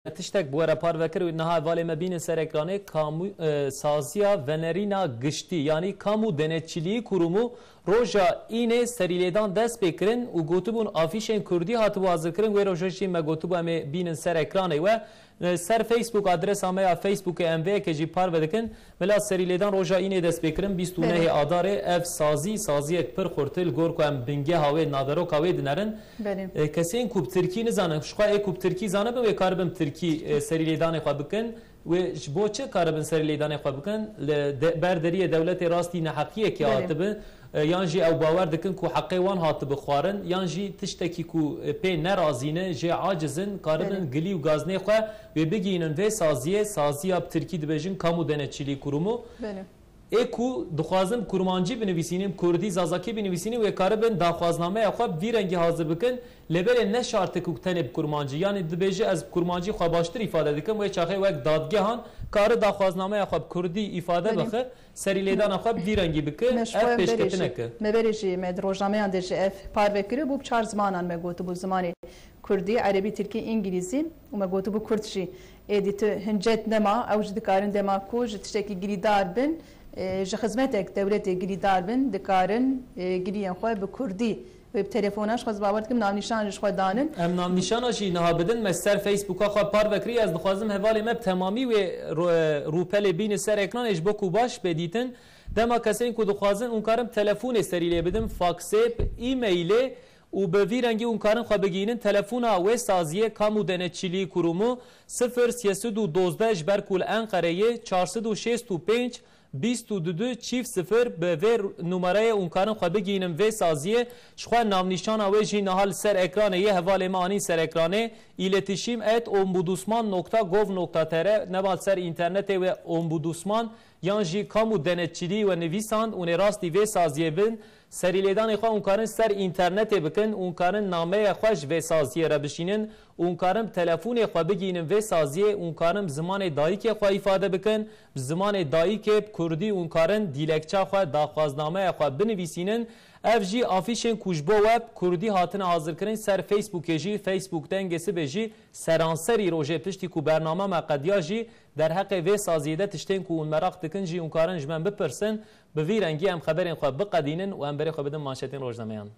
تشتک بوره پار وکر و نها والی مبین سر اکرانه کامو سازیا ونرینا گشتی یعنی کامو دنچلی کرومو روژا اینه سریلیدان دست بکرن و گوتبون آفیشن کردی هاتو حاضر کرن و روژاشی ما گوتبو همه بینن سر اکرانه و سر فیسبوک آدرس همه یا فیسبوک ام وی که جی پار بدکن ولی سریلیدان روژا اینه دست بکرن 29 آداره اف سازی یک پر خورتل گور کو ام بنگه هاوی نادرو کاوی دنرن کسی این کوب ترکی نزانه شخواه کوب ترکی زانه به کاربم ترکی سریلیدان خواه بکن و بو چه کاربن سریلیدان خواه بکن برداری دولت راستی نحقیه که آتبه یانجی او باور دکن کو حقی وان هات بخوارن یانجی تشتکی کو پی نرازینه جه عاجزن کاربن گلی و گازنه خواه و بگینن و سازیه اب ترکی دبجن کامو دنچلی کرومو اکو دخوازم کرمانجی بنویسینیم کردی زازاکی بنویسینیم و کاربن داخوازنامه خواه ویرنگی حاضر بکن لبل نه شرط کو تنب کرمانجی یعنی دبیجه از کرمانجی خواه باشتر ifade دکن و چاخه وک دادگهان کار داخوازنامه خواه کردی ifade بخه سریلیدان خواه ویرنگی بکن اف پیشکتنه که مبرجی مدروجنامه اندیش اف پار بکری بو چهار زمانان مگوتو بو زمانی کردی عربی ترکی انگلیزی و مگوتو بو کردشی ادیت هنجت نما او جدکارن دما کو جتشکی گریدار بن جه خدمتك دولتي گریدار بن دکارن گریان خواه به کردی و تلفناش خواست باورد که نام نشانش خود دانن ام نام نشانش اینها بدن مستر فیسبوک ها پار بکری از دخوازم حوالی مب تمامی و روپل بین سر اکرانش بکو باش بدیتن دما کسین که دخوازن اون کارم تلفون سریلی بدن فاکس ایمیل و به ویرنگی اون کارن خواه بگینن تلفون و سازیه کامو دنچلی کرومو 0312 برکول انقره 465 22 چیف صفر به ور نمره اون کارن خواه بگینم و سازیه شخواه نام نشان اویجی نهال سر اکرانه یه حوال مانی سر اکرانه ایلتشیم ات ombudsman.gov.tr نبال سر اینترنت و ombudsman یانجی کامو دنچلی و نویساند اون راستی و سازیه بین سریلیدان خواه اون کارن سر اینترنت بکن اون کارن نامه خوش و سازیه را بشینن اون کارم تلفون خواه بگینن و سازیه اون کارم زمان دایی که خواه ifade بکن زمان دایی که کردی اون کارن دیلکچه خواه داخوازنامه خواه بنویسینن اف جی آفیشن کجبو وب کردی هاتن حاضر کرن سر فیسبوک جی فیسبوک دنگسی بجی سرانسری روژه پشتی کو برنامه مقدیا جی در حق و سازیده تشتین کو اون مراق دکن جی اون کارن جمن بپرسن به ویرنگی هم خبرین خواه بقدینن و هم بری خواه بدن مانشتین روزنامه‌ان